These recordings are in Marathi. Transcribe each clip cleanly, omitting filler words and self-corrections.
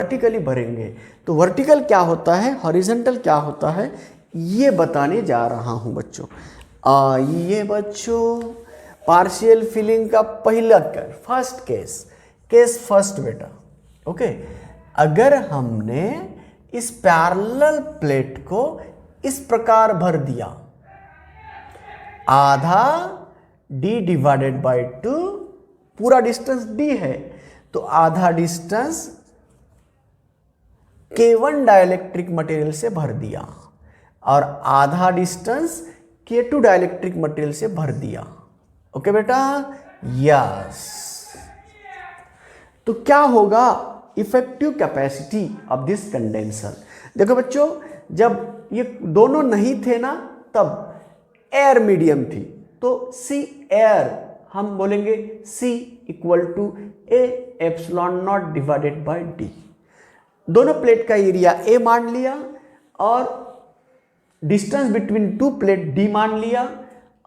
वर्टिकली भरेंगे। तो वर्टिकल क्या होता है, हॉरिजॉन्टल क्या होता है, ये बताने जा रहा हूं बच्चों। आइए बच्चों, पार्शियल फिलिंग का पहला फर्स्ट केस फर्स्ट बेटा। ओके, अगर हमने इस पैरेलल प्लेट को इस प्रकार भर दिया, आधा d डिवाइडेड बाई 2, पूरा डिस्टेंस d है तो आधा डिस्टेंस K1 डाइलेक्ट्रिक मटेरियल से भर दिया और आधा डिस्टेंस K2 डाइलेक्ट्रिक मटेरियल से भर दिया। ओके बेटा, यस। तो क्या होगा effective capacity of this condenser? देखो बच्चों, जब ये दोनों नहीं थे ना, तब एयर मीडियम थी, तो सी एयर हम बोलेंगे C equal to A epsilon not divided by D। दोनों प्लेट का एरिया A मान लिया और distance between two plate D मान लिया,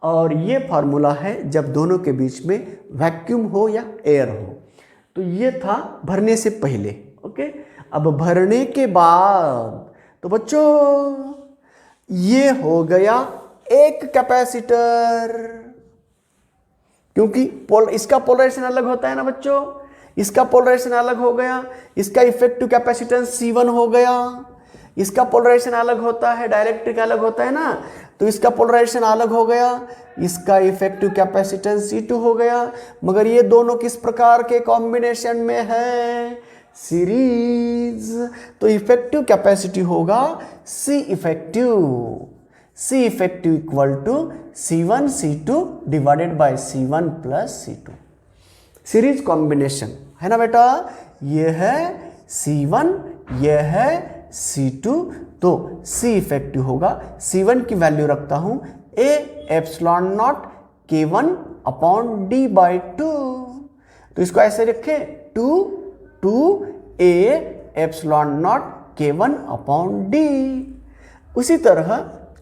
और ये फार्मूला है जब दोनों के बीच में वैक्यूम हो या एयर हो। तो ये था भरने से पहले। ओके, अब भरने के बाद तो बच्चों ये हो गया एक कैपेसिटर, क्योंकि इसका पोलराइजेशन अलग होता है ना बच्चों, इसका पोलराइजेशन अलग हो गया, इसका इफेक्टिव कैपेसिटेंस C1 हो गया, इसका पोलराइजेशन अलग होता है, डाइलेक्ट्रिक अलग होता है ना, तो इसका पोलराइजेशन अलग हो गया, इसका इफेक्टिव कैपेसिटेंस C2 हो गया। मगर ये दोनों किस प्रकार के कॉम्बिनेशन में है? सीरीज। तो इफेक्टिव कैपेसिटी होगा C effective equal to C1 C2 divided by C1 plus C2। Series combination है ना बेटा, ये है C1, ये है C2, तो C इफेक्टिव होगा, C1 की वैल्यू रखता हूं A epsilon not K1 upon D बाई 2। तो इसको ऐसे रखें 2 A epsilon not K1 upon D। उसी तरह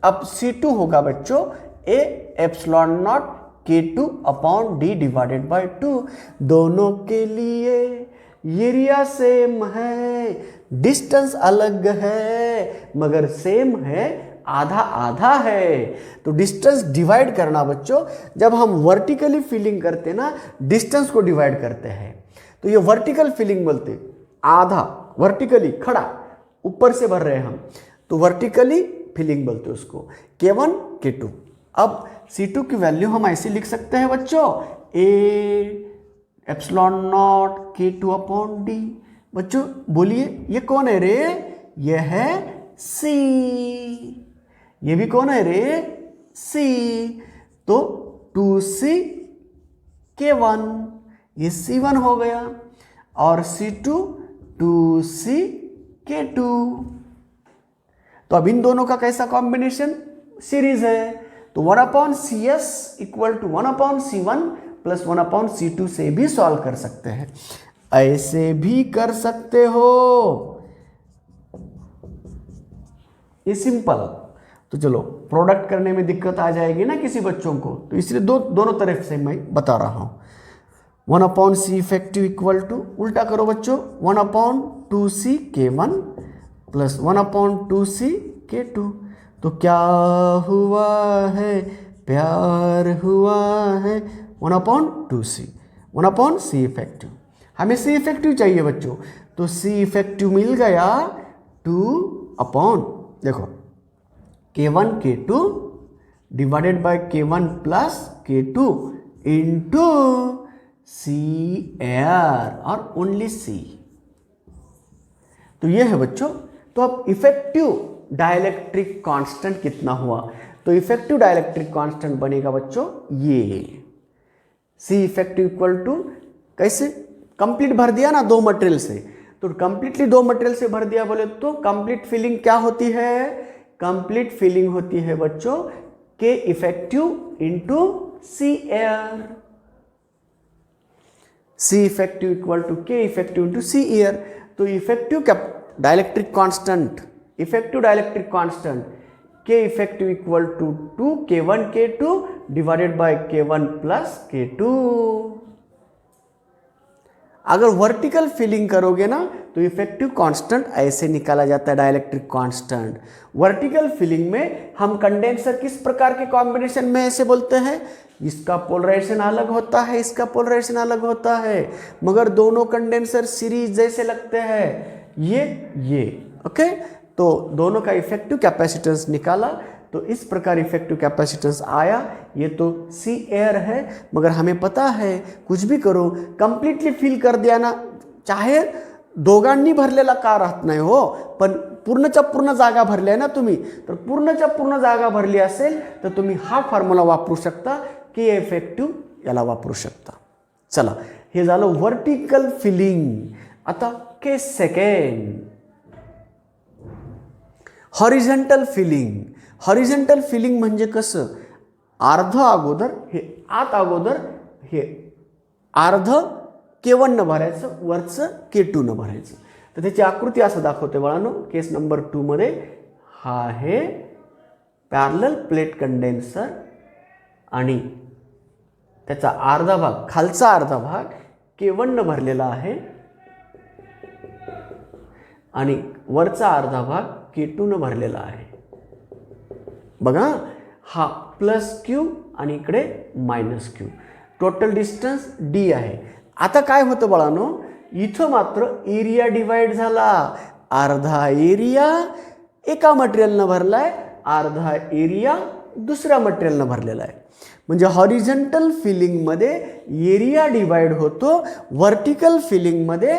अब C2 होगा बच्चों A epsilon not K2 upon D divided बाई 2। दोनों के लिए एरिया सेम है, डिस्टेंस अलग है, मगर सेम है, आधा आधा है। तो डिस्टेंस डिवाइड करना बच्चों, जब हम वर्टिकली फिलिंग करते ना, डिस्टेंस को डिवाइड करते हैं, तो ये वर्टिकल फिलिंग बोलते, आधा वर्टिकली खड़ा ऊपर से भर रहे हैं हम, तो वर्टिकली फिलिंग बोलते उसको, K1 K2। अब C2 की वैल्यू हम ऐसे लिख सकते हैं बच्चों, A epsilon not K2 upon D। बच्चों बोलिए ये कौन है रे? ये है C। ये भी कौन है रे? C। तो 2C K1, ये C1 हो गया, और C2 2C K2। तो अब इन दोनों का कैसा कॉम्बिनेशन? सीरीज है, तो 1 upon CS equal to 1 upon C1 plus 1 upon C2 से भी सॉल्व कर सकते हैं, ऐसे भी कर सकते हो, ये सिंपल। तो चलो, प्रोडक्ट करने में दिक्कत आ जाएगी ना किसी बच्चों को, तो इसलिए दोनों तरफ से मैं बता रहा हूं। 1 upon C effective equal to, उल्टा करो बच्चों, 1 upon 2C K1 plus 1 upon 2C K2। तो क्या हुआ है? प्यार हुआ है। 1 upon 2C, 1 upon C effective, हमें C इफेक्टिव चाहिए बच्चों, तो C इफेक्टिव मिल गया 2 अपॉन, देखो K1 K2 divided by K1 plus K2 into C air, और ओनली C। तो ये है बच्चों। तो अब इफेक्टिव डाइलेक्ट्रिक कांस्टेंट कितना हुआ? तो इफेक्टिव डाइलेक्ट्रिक कांस्टेंट बनेगा बच्चों ये C इफेक्टिव इक्वल टू, कैसे कंप्लीट भर दिया ना दो मटेरियल से, तो कंप्लीटली दो मटेरियल से भर दिया बोले तो कंप्लीट फिलिंग क्या होती है? कंप्लीट फिलिंग होती है बच्चों K effective into C air. C effective equal to K effective into C air. तो effective dielectric constant, effective dielectric constant K effective equal to 2 K1 K2 divided by K1 plus K2। अगर वर्टिकल फिलिंग करोगे ना तो इफेक्टिव कांस्टेंट ऐसे निकाला जाता है, डाइलेक्ट्रिक कांस्टेंट। वर्टिकल फिलिंग में हम कंडेंसर किस प्रकार के कॉम्बिनेशन में ऐसे बोलते हैं, इसका पोलराइजेशन अलग होता है, इसका पोलराइजेशन अलग होता है, मगर दोनों कंडेंसर सीरीज जैसे लगते हैं, ये ओके। तो दोनों का इफेक्टिव कैपेसिटेंस निकाला तो इस प्रकार इफेक्टिव कैपेसिटेंस आया। ये तो सी एयर है, मगर हमें पता है कुछ भी करो कंप्लीटली फिल कर दिया ना, चाहे दोघांनी भरलेला का राहत नाही हो, पण पूर्णच्या पूर्ण जागा भरली आहे ना तुम्ही, तर पूर्णच्या पूर्ण जागा भरली असेल तर तुम्ही हा फॉर्म्युला वापरू शकता, के इफेक्टिव्ह याला वापरू शकता। चला, हे झालं वर्टिकल फिलिंग। आता case second, horizontal filling. Horizontal filling म्हणजे कसं, अर्ध अगोदर हे आत अगोदर हे अर्ध K1 न भरायचं, वरचं K2 न भरायचं। तर त्याची आकृती असं दाखवते बाळांनो, केस नंबर 2 मध्ये हा आहे पॅरलल प्लेट कंडेन्सर आणि त्याचा अर्धा भाग, खालचा अर्धा भाग K1 न भरलेला आहे आणि वरचा अर्धा भाग K2 न भरलेला आहे। बघा, हा प्लस क्यू आणि इकडे minus Q, total distance D आहे। आता काय होतं बाळांनो, इथं मात्र एरिया डिवाइड झाला, अर्धा एरिया एका मटेरियलनं भरलाय, अर्धा एरिया दुसऱ्या मटेरियलनं भरलेला आहे। म्हणजे हॉरिझॉन्टल फिलिंगमध्ये एरिया डिवाइड होतो, व्हर्टिकल फिलिंगमध्ये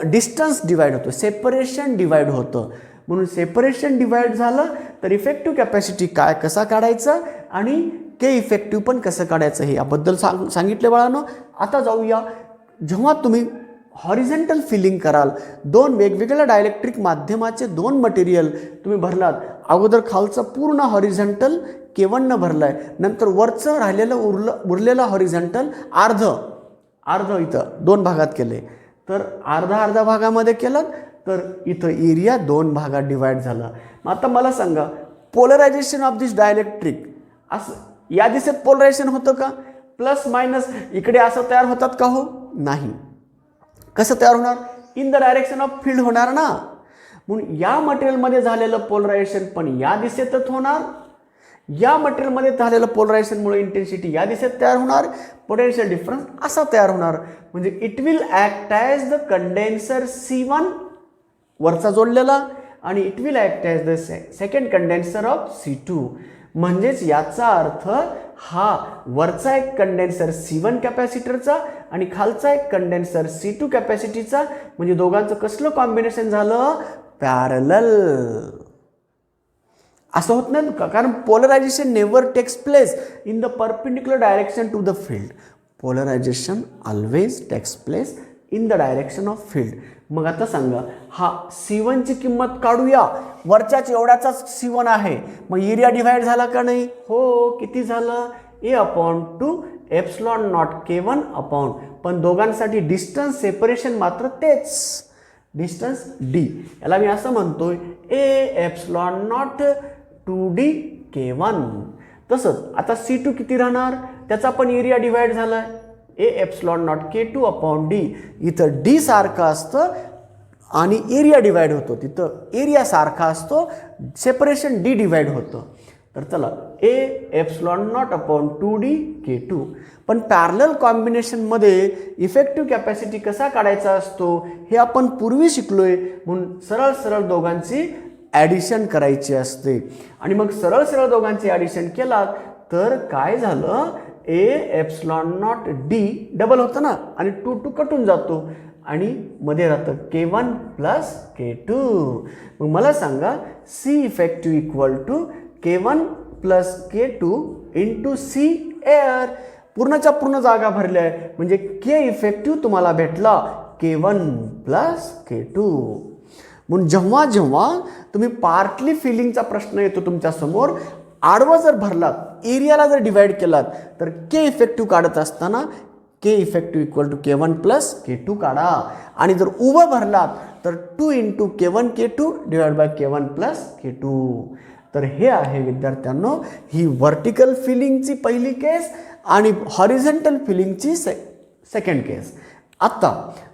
डिस्टन्स डिवाइड होतो, सेपरेशन डिवाइड होतं। म्हणून सेपरेशन डिवाइड झालं तर इफेक्टिव्ह कॅपॅसिटी काय कसा काढायचा आणि के इफेक्टिव्ह पण कसं काढायचं हे याबद्दल सांगितले बाळांनो। आता जाऊया, जेव्हा तुम्ही हॉरिझॉन्टल फिलिंग कराल, दोन वेगवेगळ्या डायलेक्ट्रिक माध्यमाचे दोन मटेरियल तुम्ही भरलात, अगोदर खालचं पूर्ण हॉरिझॉन्टल K1 न भरलाय, नंतर वरचं राहिलेलं उरलेलं हॉरिझॉन्टल अर्ध इथं दोन भागात केले, तर अर्धा भागामध्ये केलं तर इथं एरिया दोन भागात डिवाइड झाला। मग आता मला सांगा, पोलरायझेशन ऑफ दिस डायलेक्ट्रिक असं या दिशेत पोलरायझेशन होतं का, प्लस मायनस इकडे असं तयार होतात का, हो नाही। कसं तयार होणार, in the direction of field होणार ना। म्हणून या मटेरियलमध्ये झालेलं पोलरायझेशन पण या दिशेतच होणार, या मटेरियलमध्ये झालेलं पोलरायझेशनमुळे इंटेन्सिटी या दिशेत तयार होणार, पोटेन्शियल डिफरन्स असा तयार होणार। म्हणजे it will act as the condenser C1 वरचा जोडलेला आणि it will act as the second condenser of C2। म्हणजेच याचा अर्थ हा वरचा एक कंडेन्सर C1 कॅपॅसिटरचा आणि खालचा एक कंडेन्सर C2 कॅपॅसिटीचा, म्हणजे दोघांचं कसलं कॉम्बिनेशन झालं, पॅरलल। असं होत नाही, कारण polarisation never takes place in the perpendicular direction to the field, polarisation always takes place in the direction of field. मग आता सांगा, हा C1 ची किंमत काढूया, वरच्याच एवढ्याचाच C1 आहे, मग एरिया डिवाइड झाला का नाही, हो, किती झालं, A/2 epsilon not K1 upon, पण दोघांसाठी डिस्टन्स सेपरेशन मात्र तेच, डिस्टन्स D। याला मी असं म्हणतोय A epsilon not 2D K1। तसंच आता C2 किती राहणार, त्याचा पण एरिया डिवाइड झालाय, A epsilon not K2 upon D। इथं D सारखं असतं आणि एरिया डिवाइड होतो, तिथं एरिया सारखा असतो, सेपरेशन D डिवाइड होतं। तर चला, A epsilon not upon 2D K2। पण पॅरलल कॉम्बिनेशनमध्ये इफेक्टिव्ह कॅपॅसिटी कसा काढायचा असतो हे आपण पूर्वी शिकलोय, म्हणून सरळ दोघांची ॲडिशन करायची असते आणि मग सरळ दोघांची ॲडिशन केलात तर काय झालं, A epsilon not D double होतं ना आणि 2 कटून जातो आणि मध्ये राहतं K1 प्लस K2। मग मला सांगा, C effective equal to K1 plus K2 into C air, पूर्णच्या पूर्ण जागा भरल्या आहे, म्हणजे K इफेक्टिव्ह तुम्हाला भेटला K1 प्लस K2। म्हणून जेव्हा तुम्ही पार्टली फिलिंगचा प्रश्न येतो तुमच्या समोर, आडवा जर भरलात, एरियाला जर डिवाइड केलात, तर के इफेक्टिव्ह काढत असताना K effective equal to K1 plus K2 काढा, आणि जर उभं भरलात तर 2 into K1 K2 divide by K1 plus K2। तर हे आहे विद्यार्थ्यांनो ही व्हर्टिकल फिलिंगची पहिली केस आणि हॉरिझॉन्टल फिलिंगची सेकंड केस। आता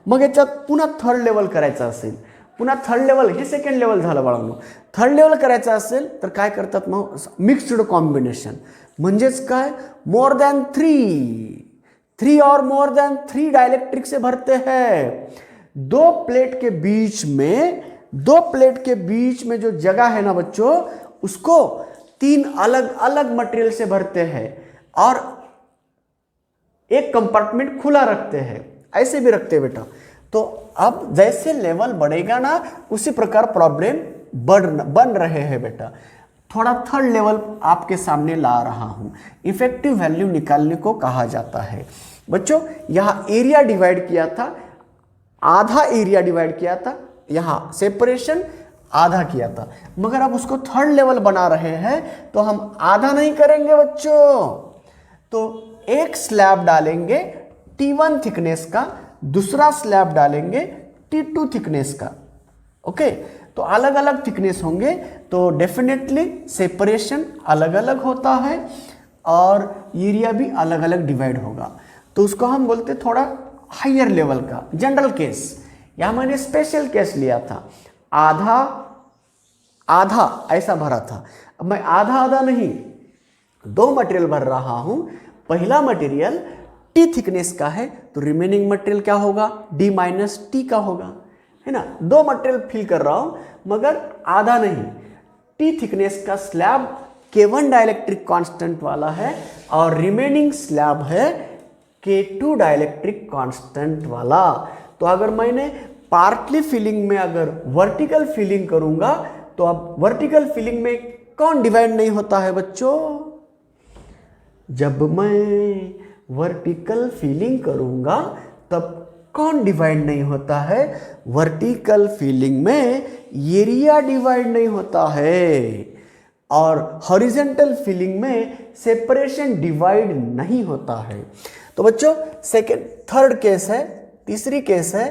मग याच्यात पुन्हा थर्ड लेवल करायचं असेल, पुन्हा थर्ड लेवल, हे सेकंड लेवल झालं बाळांनो. थर्ड लेवल करायचं असेल तर काय करतात मग, मिक्स्ड कॉम्बिनेशन. म्हणजेच काय, मोर दॅन थ्री और मोर दॅन 3 डायलेक्ट्रिक से भरते हैं. दो प्लेट के बीच में जो जगह है ना बच्चों, उसको 3 अलग अलग मटेरियल से भरते हैं और एक कंपार्टमेंट खुला रखते हैं. ऐसे भी रखते हैं बेटा. तो अब जैसे लेवल बढ़ेगा ना, उसी प्रकार प्रॉब्लम बन रहे हैं बेटा. थोड़ा थर्ड लेवल आपके सामने ला रहा हूं. इफेक्टिव वैल्यू निकालने को कहा जाता है बच्चों. यहां एरिया डिवाइड किया था, आधा एरिया डिवाइड किया था, यहां सेपरेशन आधा किया था. मगर अब उसको थर्ड लेवल बना रहे हैं तो हम आधा नहीं करेंगे बच्चों. तो एक स्लैब डालेंगे T1 थिकनेस का, दूसरा स्लैब डालेंगे T2 थिकनेस का. ओके, तो अलग अलग थिकनेस होंगे तो डेफिनेटली सेपरेशन अलग अलग होता है और एरिया भी अलग अलग डिवाइड होगा. तो उसको हम बोलते थोड़ा हायर लेवल का जनरल केस. यहां मैंने स्पेशल केस लिया था, आधा आधा ऐसा भरा था. अब मैं आधा आधा नहीं, 2 मटेरियल भर रहा हूं. पहला मटेरियल T थिकनेस का है तो रिमेनिंग मटेरियल क्या होगा, D माइनस T का होगा, है ना. 2 मटेरियल फिल कर रहा हूं मगर आधा नहीं. T थिकनेस का स्लैब K1 डाइलेक्ट्रिक कांस्टेंट वाला है और रिमेनिंग स्लैब है K2 डाइलेक्ट्रिक कांस्टेंट वाला. तो अगर मैंने पार्टली फिलिंग में अगर वर्टिकल फिलिंग करूंगा तो अब वर्टिकल फिलिंग में कौन डिवाइड नहीं होता है बच्चों, जब मैं वर्टिकल फिलिंग करूंगा तब कौन डिवाइड नहीं होता है, वर्टिकल फिलिंग में एरिया डिवाइड नहीं होता है और हॉरिजॉन्टल फिलिंग में सेपरेशन डिवाइड नहीं होता है. तो बच्चों सेकंड थर्ड केस है. तीसरी केस है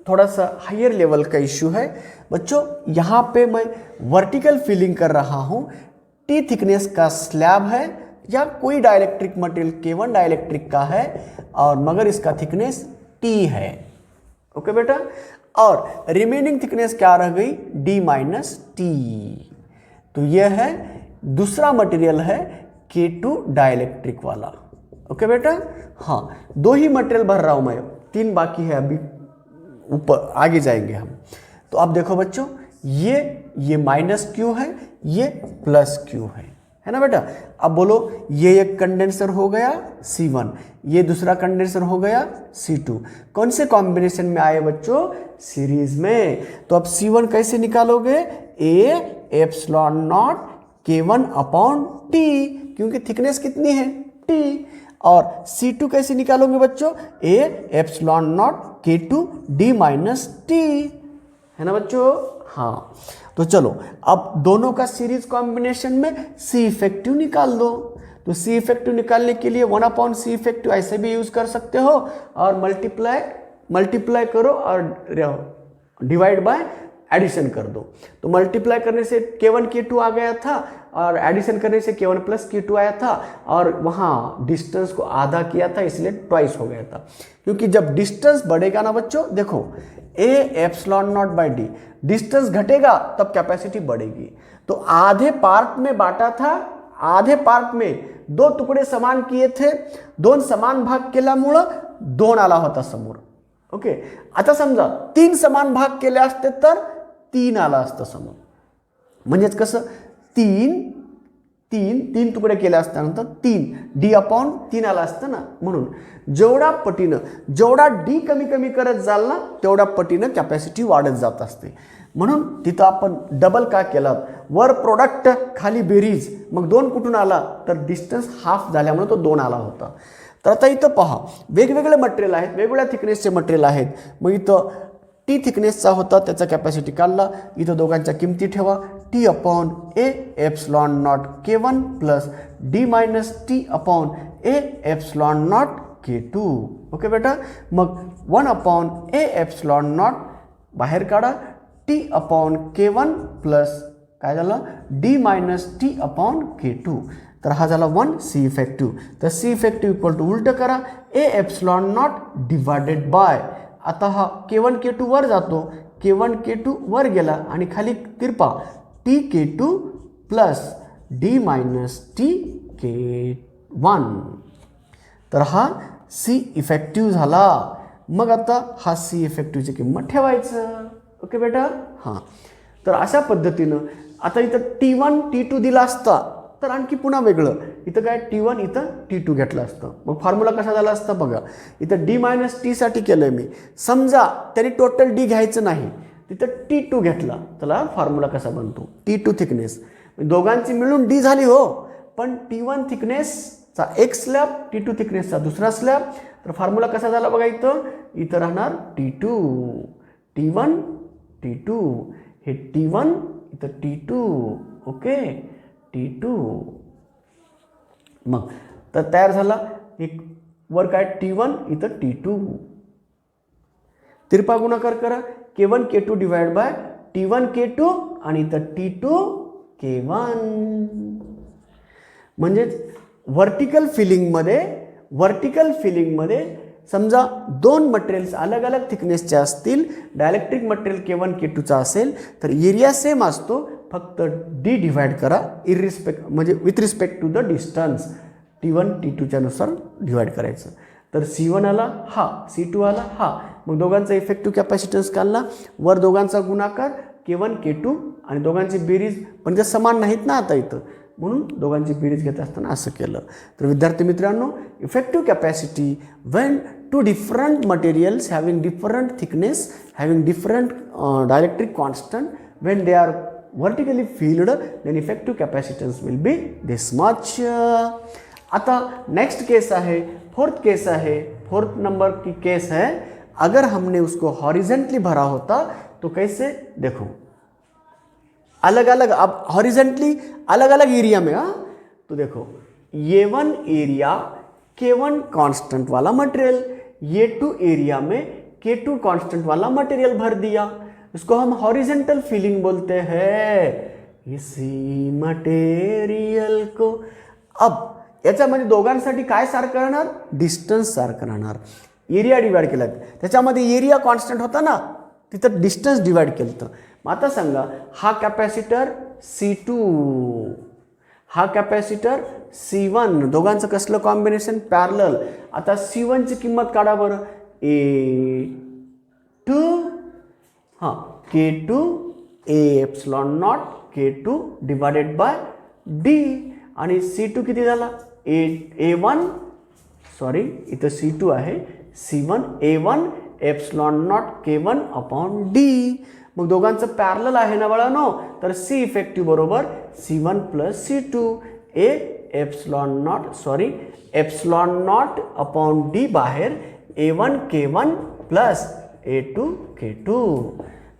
थोड़ा सा हायर लेवल का इश्यू है बच्चों. यहां पे मैं वर्टिकल फिलिंग कर रहा हूं, T थिकनेस का स्लैब है या कोई डाइलेक्ट्रिक मटेरियल K1 डाइलेक्ट्रिक का है और मगर इसका थिकनेस T है. ओके बेटा, और रिमेनिंग थिकनेस क्या रह गई, D माइनस T. तो यह है दूसरा मटेरियल है K2 डाइलेक्ट्रिक वाला. ओके बेटा, हाँ 2 ही मटेरियल भर रहा हूं मैं, 3 बाकी है, अभी ऊपर आगे जाएंगे हम. तो अब देखो बच्चों, ये माइनस Q है, ये प्लस Q है ना बेटा. अब बोलो ये एक कंडेंसर हो गया C1, ये दूसरा कंडेंसर हो गया C2. कौन से कॉम्बिनेशन में आए बच्चों, सीरीज में. तो अब C1 कैसे निकालोगे, A epsilon not K1 upon T, क्योंकि थिकनेस कितनी है T. और C2 कैसे निकालोगे बच्चों, A epsilon not K2 D minus T, है ना बच्चों. हाँ, तो चलो अब दोनों का सीरीज कॉम्बिनेशन में C इफेक्टिव निकाल दो. तो C इफेक्टिव निकालने के लिए 1 अपॉन C इफेक्टिव ऐसे भी यूज कर सकते हो और मल्टीप्लाई करो और डिवाइड बाय एडिशन कर दो. तो मल्टीप्लाई करने से K1 K2 आ गया था और एडिशन करने से K1 प्लस K2 आया था और वहाँ डिस्टेंस को आधा किया था इसलिए ट्वाइस हो गया था. क्योंकि जब डिस्टेंस बढ़ेगा ना बच्चों, देखो A एप्सिलॉन नॉट बाई D, डिस्टेंस घटेगा तब कैपेसिटी बढ़ेगी. तो आधे पार्ट में बांटा था, आधे पार्ट में 2 तुकडे समान किए थे, 2 समान भाग केल्यामुळं 2 आला होता समोर. ओके, आता समजा 3 समान भाग केले असते तर 3 आला असतं समोर. म्हणजेच कसं, 3 तुकडे केले असल्यानंतर 3 D अपॉन 3 आला असतं ना. म्हणून जेवढा पटीनं जेवढा D कमी कमी करत जाल ना तेवढ्या पटीनं कॅपॅसिटी वाढत जात असते. म्हणून तिथं आपण डबल का केला, वर प्रोडक्ट खाली बेरीज, मग 2 कुठून आला तर डिस्टन्स हाफ झाल्यामुळे तो 2 आला होता. तर आता इथं पहा वेगवेगळे मटेरियल आहेत, वेगवेगळ्या थिकनेसचे मटेरियल आहेत. मग इथं T थिकनेसचा होता त्याचा कॅपॅसिटी काढला, इथं दोघांच्या किमती ठेवा, T upon A epsilon not K1 plus D minus T upon A epsilon not K2. Okay बेटा, मग 1 अपॉन A एप्सिलॉन नॉट बाहेर काढा, T अपॉन K1 प्लस काय झालं D minus T upon K2. तर हा झाला 1 सी इफेक्टिव्ह. तर सी इफेक्टिव्ह इक्वल टू उलटं करा ए एप्सिलॉन नॉट डिवायडेड बाय, आता हा K1 K2 वर जातो, K1 K2 वर गेला आणि खाली तिरपा T K2 plus D minus T K1. तर हा सी इफेक्टिव्ह झाला. मग आता हा सी इफेक्टिव्हची किंमत ठेवायचं. ओके बेटा. हां, तर अशा पद्धतीनं आता इथं T1 T2 दिला असता तर आणखी पुन्हा वेगळं, इथं काय T1 इथं T2 घेतलं असतं. मग फॉर्म्युला कसा झाला असता बघा, इथं डी मायनस टीसाठी केलं मी. समजा त्यांनी टोटल डी घ्यायचं नाही, तिथं T2 घेतला, त्याला फॉर्म्युला कसा बनतो, T2 थिकनेस, दोघांची मिळून डी झाली हो, पण T1 थिकनेसचा एक स्लॅब, T2 थिकनेसचा दुसरा स्लॅब. तर फॉर्म्युला कसा झाला बघा, इथं राहणार T2 T1 T2, हे T1 इथं T2. Okay, T2. मग तर तयार झाला एक वर काय T1 इथं T2. तिरपा गुणाकार करा, K1 K2 divide by T1 K2 आणि इथं T2 K1. म्हणजेच वर्टिकल फिलिंगमध्ये समजा दोन मटेरियल्स अलग अलग थिकनेसचे असतील, डायलेक्ट्रिक मटेरियल K1 K2चा असेल तर एरिया सेम असतो, फक्त डी डिवाइड करा म्हणजे with respect to the distance T1 T2च्या नुसार डिवाइड करायचं. तर C1 आला हा, C2 आला हा, मग दोघांचा इफेक्टिव्ह कॅपॅसिटन्स काढला, वर दोघांचा गुणाकार K1 K2 आणि दोघांची बेरीज, पण ते समान नाहीत ना आता इथं, म्हणून दोघांची बेरीज घेत असताना असं केलं. तर विद्यार्थी मित्रांनो, effective capacity when two different materials having different thickness, having different dielectric constant, when they are vertically filled, then effective capacitance will be this much. आता नेक्स्ट केस है, फोर्थ केस है, फोर्थ नंबर की केस है, अगर हमने उसको हॉरिजेंटली भरा होता तो कैसे, देखो अलग अलग, अब हॉरिजेंटली अलग अलग एरिया में, तो देखो A1 एरिया K1 कांस्टेंट वाला मटेरियल, A2 एरिया में K2 कांस्टेंट वाला मटेरियल भर दिया, इसको हम हॉरिजेंटल फिलिंग बोलते हैं. इसी मटेरियल को, अब याच्यामध्ये दोघांसाठी काय सारखं राहणार, डिस्टन्स सारखं राहणार. एरिया डिवाइड केला, त्याच्यामध्ये एरिया कॉन्स्टंट होता ना, तिथं डिस्टन्स डिवाइड केलं. मग आता सांगा, हा कॅपॅसिटर C2, हा कॅपॅसिटर C1, दोघांचं कसलं कॉम्बिनेशन, पॅरलल. आता C1 ची किंमत काढा बरं, A2 हां K2 A epsilon not K2 divided by D, आणि C2 किती झाला, A1 सॉरी इथं C2 आहे, C1 A1 epsilon not K1 upon D. मग दोघांचं पॅरलल आहे ना बाळांनो, तर C इफेक्टिव्ह बरोबर C1 plus C2, A epsilon not sorry epsilon not upon D बाहेर, A1 K1 plus A2 K2.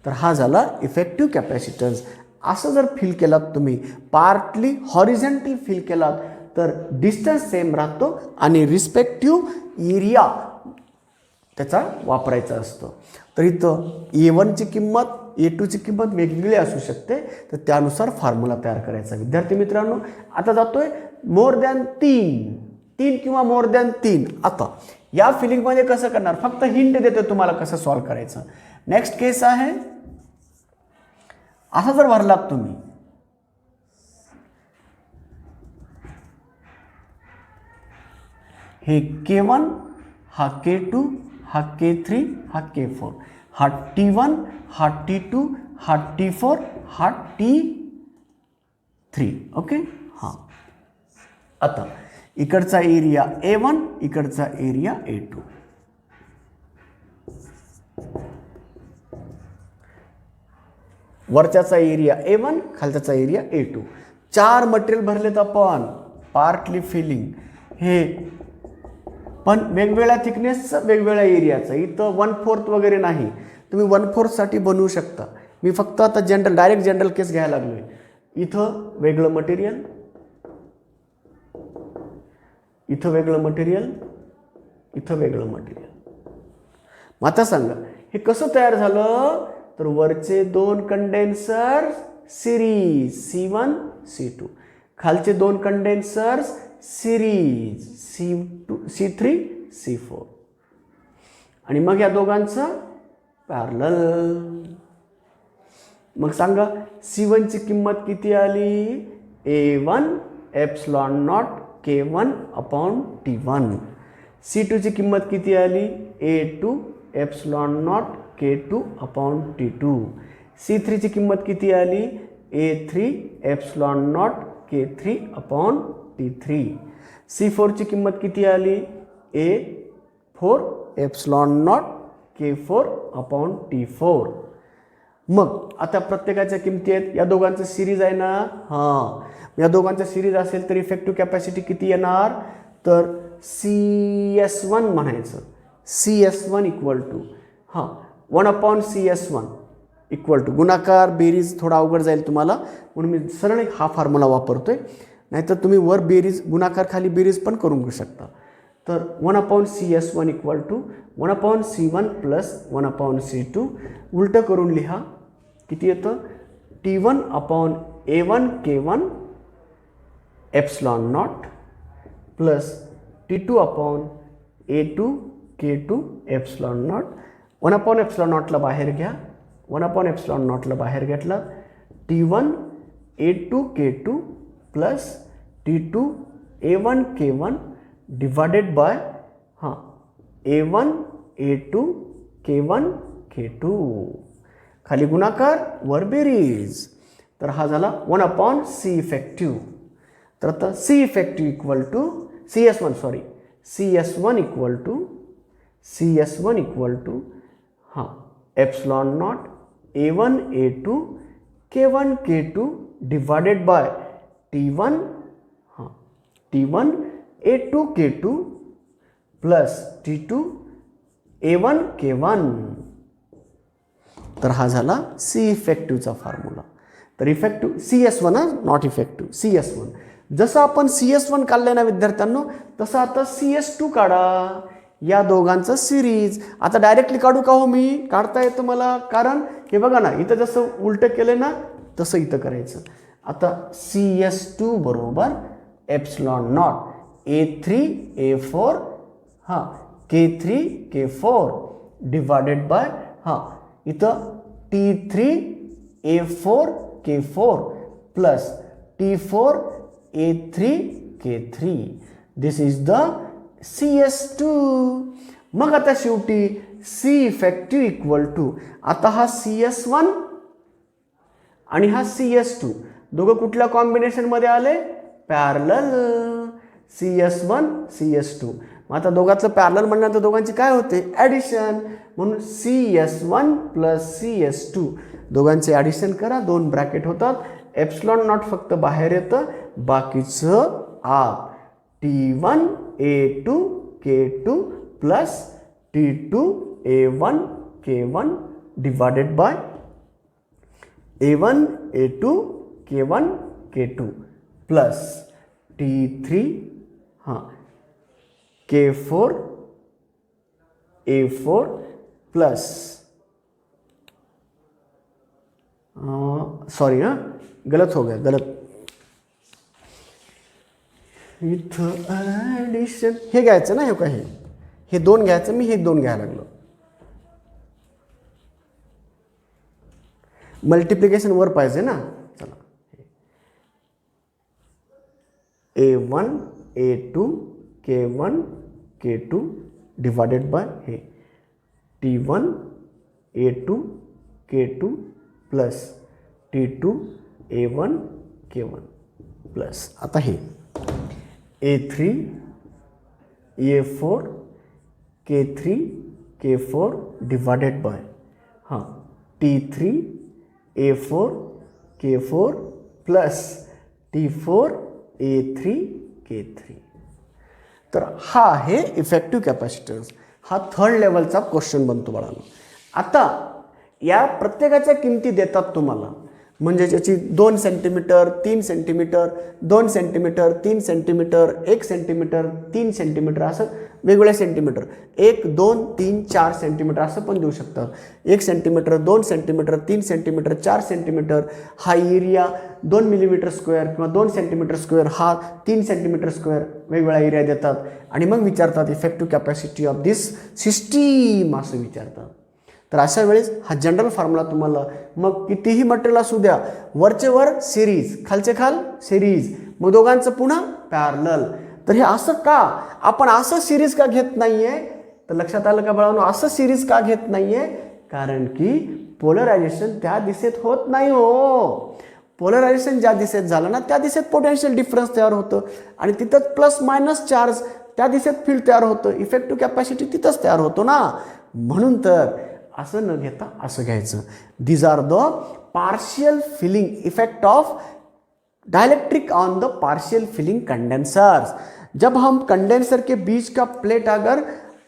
तर हा झाला इफेक्टिव्ह कॅपॅसिटन्स. असं जर फील केलात तुम्ही, पार्टली हॉरिझॉन्टल फील केलात तर डिस्टन्स सेम राहतो आणि रिस्पेक्टिव्ह एरिया त्याचा वापरायचा असतो. तर इथं A1 ची किंमत A2 ची किंमत वेगवेगळी असू शकते, तर त्यानुसार फॉर्म्युला तयार करायचा. विद्यार्थी मित्रांनो, आता जातोय मोर दॅन 3 किंवा मोर दॅन 3. आता या फिलिंगमध्ये कसं करणार, फक्त हिंट देतो तुम्हाला कसं सॉल्व करायचं. नेक्स्ट केस आहे, असा जर भरलात तुम्ही, हे K1, हा K2, हा K3, हा K4, हा T1, हा T2, हा T4, हा T3. ओके. हां, आता इकडचा एरिया A1, इकडचा एरिया A2. वरच्याचा एरिया A1, खालच्याचा एरिया A2. 4 मटेरियल भरलेत आपण, पार्टली फिलिंग, हे पण वेगवेगळ्या थिकनेसचं, वेगवेगळ्या एरियाचं. इथं 1/4 वगैरे नाही, तुम्ही 1/4 साठी बनवू शकता. मी फक्त आता डायरेक्ट जनरल केस घ्यायला लागलोय. इथं वेगळं मटेरियल, इथं वेगळं मटेरियल, इथं वेगळं मटेरियल. मग आता सांगा हे कसं तयार झालं, तर वरचे 2 कंडेन्सर सिरीज C1 C2, खालचे दोन कंडेन्सर्स सिरीज C3 C4 आणि मग या दोघांचं पॅरलल. मग सांगा C1 ची किंमत किती आली A1 epsilon not K1 upon T1. C2 ची किंमत किती आली A2 epsilon not K2 upon T2. C3 ची किंमत किती आली A3 epsilon not K3 upon T3. C4 ची किंमत किती आली A4 epsilon not K4 upon T4. मग आता प्रत्येकाच्या किमती आहेत, या दोघांचं सिरीज आहे ना. हां, या दोघांचं सिरीज असेल तर इफेक्टिव्ह कॅपॅसिटी किती येणार तर CS1 म्हणायचं. CS1 equal to 1/CS1 equal to गुणाकार बेरीज थोडा अवघड जाईल तुम्हाला म्हणून मी सरळ हा फॉर्म्युला वापरतोय. नाहीतर तुम्ही वर बेरीज गुणाकार खाली बेरीज पण करून घेऊ शकता. तर 1/CS1 equal to 1/C1 plus 1/C2. उलटं करून लिहा किती येतं T1 upon A1 K1 epsilon naught plus T2 upon A2 K2 epsilon naught. 1/एप्सिलॉन नॉटला बाहेर घ्या, 1/एप्सिलॉन नॉटला बाहेर घेतला T1 A2 K2 plus T2 A1 K1 divided by A1 A2 K1 K2. खाली गुणाकार वर बेरीज. तर हा झाला 1/C इफेक्टिव्ह. तर आता C effective equal to CS1 equal to epsilon not A1 A2 K1 K2 divided by T1 A2 K2 plus T2 A1 K1. तर हा झाला C इफेक्टिव्हचा फॉर्म्युला. तर effective CS1 not effective CS1. जसं आपण CS1 काढलंय ना विद्यार्थ्यांनो तसं आता CS2 काढा. या दोघांचं सिरीज आता डायरेक्टली काढू का हो मी काढता येतं मला कारण हे बघा ना इथं जसं उलटं केलं ना तसं इथं करायचं. आता CS2 बरोबर epsilon not A3 A4 K3 K4 divided by इथं T3 A4 K4 plus T4 A3 K3. This is the CS2. मग आता शेवटी C इफेक्टिव्ह इक्वल टू आता हा CS1 आणि हा CS2 दोघं कुठल्या कॉम्बिनेशनमध्ये आले पॅरलल. CS1 CS2. मग आता दोघांचं पॅरलल म्हणल्यानंतर दोघांची काय होते ॲडिशन म्हणून CS1 प्लस CS2 दोघांचे ॲडिशन करा. दोन ब्रॅकेट होतात. एप्सिलॉन नॉट फक्त बाहेर येतं बाकीचं आत. T1 A2 K2 plus T2 A1 K1 divided by A1 A2 K1 K2 plus T3 K4 A4 plus sorry गलत हो गया गलत. इथं ॲडिशन हे घ्यायचं ना हे दोन घ्यायचं मी हे दोन घ्यायला लागलो. मल्टिप्लिकेशन वर पाहिजे ना. चला A1 A2 K1 K2 divided bye हे T1 A2 K2 plus T2 A1 K1 plus आता हे A3 A4 K3 K4 divided by T3 A4 K4 plus T4 A3 K3. तर हा आहे इफेक्टिव्ह कॅपॅसिटन्स. हा थर्ड लेवलचा क्वेश्चन बनतो बाळांनो. आता या प्रत्येकाच्या किमती देतात तुम्हाला म्हणजे ज्याची 2 centimetre 3 centimetre 2 centimetre 3 centimetre 1 centimetre 3 centimetre असं वेगवेगळ्या सेंटीमीटर 1 2 3 4 सेंटीमीटर असं पण देऊ शकतात. 1 सेंटीमीटर 2 सेंटीमीटर 3 सेंटीमीटर 4 सेंटीमीटर हा एरिया 2 मिलीमीटर स्क्वेअर किंवा 2 सेंटीमीटर स्क्वेअर हा 3 सेंटीमीटर स्क्वेअर वेगवेगळा एरिया देतात आणि मग विचारतात effective capacity of this system असं विचारतात. तर अशा वेळेस हा जनरल फॉर्म्युला तुम्हाला मग कितीही मटेरियल असू द्या वरचे वर सिरीज खालचे खाल सिरीज मग दोघांचं पुन्हा पॅरलल. तर हे असं का आपण असं सिरीज का घेत नाहीये तर लक्षात आलं का बाळांनो असं सिरीज का घेत नाहीये कारण की पोलरायझेशन त्या दिशेत होत नाही हो. पोलरायझेशन ज्या दिशेत झालं ना त्या दिशेत पोटेन्शियल डिफरन्स तयार होतं आणि तिथंच प्लस मायनस चार्ज त्या दिशेत फील्ड तयार होतं. इफेक्टिव्ह कॅपॅसिटी तिथंच तयार होतो ना. म्हणून तर असं न घेता असं घ्यायचं. These are the partial filling effect of dielectric on the partial filling condensers. जब हम कंडेंसर के बीच का प्लेट अगर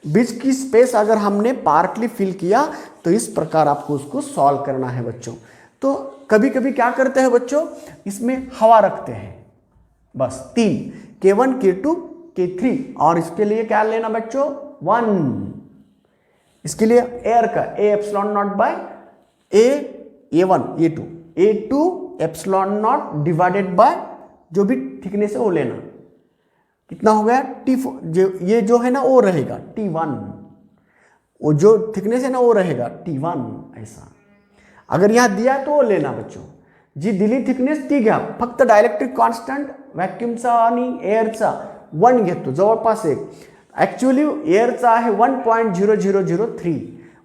बीच की स्पेस अगर हमने पार्टली फिल किया तो इस प्रकार आपको उसको सॉल्व करना है बच्चों. तो कभी कभी क्या करते हैं बच्चों इसमें हवा रखते हैं बस 3 K1 K2 K3 और इसके लिए क्या लेना बच्चों 1. इसके लिए एयर का A epsilon not by A1 A2 A2 epsilon not divided by जो भी थिकनेस है वो लेना. कितना हो गया T4 ये जो है ना वो रहेगा T1 वो जो थिकनेस है ना वो रहेगा T1 ऐसा. अगर यहाँ दिया तो वो लेना बच्चों. जी दिली थिकनेस ती घ्या. फक्त डायलेक्ट्रिक कॉन्स्टंट व्हॅक्यूमचा आणि एअरचा 1 घेतो जवळपास एक. ॲक्च्युअली एअरचा आहे 1.0003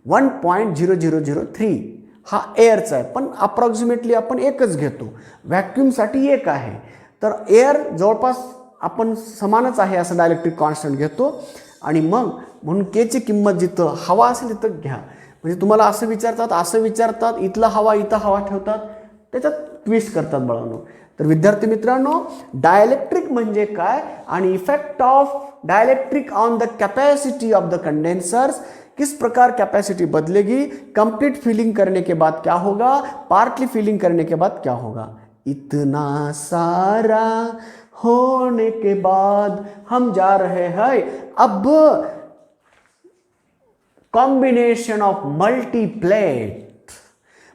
1.0003 हा एअरचा आहे पण अप्रॉक्सिमेटली आपण एकच घेतो. व्हॅक्यूमसाठी एक आहे तर एअर जवळपास आपण समानच आहे असं डायलेक्ट्रिक कॉन्स्टंट घेतो आणि मग म्हणून केची किंमत जिथं हवा असेल तिथं घ्या. म्हणजे तुम्हाला असं विचारतात इथला हवा इथं हवा ठेवतात त्याच्यात ट्विस्ट करतात बाळांनो. तर विद्यार्थी मित्रांनो डायलेक्ट्रिक म्हणजे काय आणि effect of dielectric on the capacity of the condensers किस प्रकार कैपेसिटी बदलेगी. कंप्लीट फिलिंग करने के बाद क्या होगा पार्टली फिलिंग करने के बाद क्या होगा. इतना सारा होने के बाद हम जा रहे हैं अब कॉम्बिनेशन ऑफ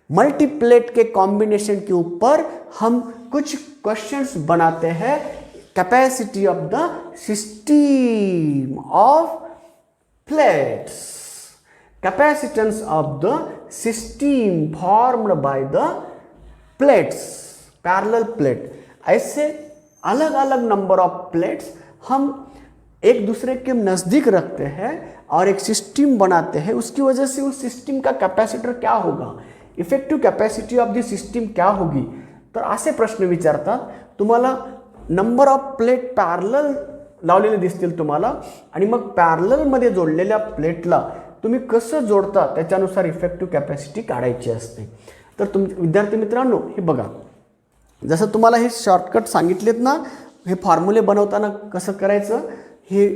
मल्टीप्लेट के कॉम्बिनेशन के ऊपर हम कुछ क्वेश्चंस बनाते हैं. Capacity of the system of plates capacitance of the system formed by the plates parallel plate. ऐसे अलग अलग नंबर ऑफ प्लेट्स हम एक दूसरे के नज़दीक रखते हैं और एक सिस्टम बनाते हैं. उसकी वजह से उस सिस्टम का कैपेसिटर क्या होगा effective capacity of the system क्या होगी. तर असे प्रश्न विचारतात. तुम्हाला नंबर ऑफ प्लेट पॅरलल लावलेले दिसतील तुम्हाला आणि मग पॅरललमध्ये जोडलेल्या प्लेटला तुम्ही कसं जोडता त्याच्यानुसार इफेक्टिव्ह कॅपॅसिटी काढायची असते. तर विद्यार्थी मित्रांनो हे बघा जसं तुम्हाला हे शॉर्टकट सांगितलेत ना हे फॉर्म्युले बनवताना कसं करायचं हे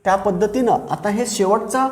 त्या पद्धतीनं आता हे शेवटचा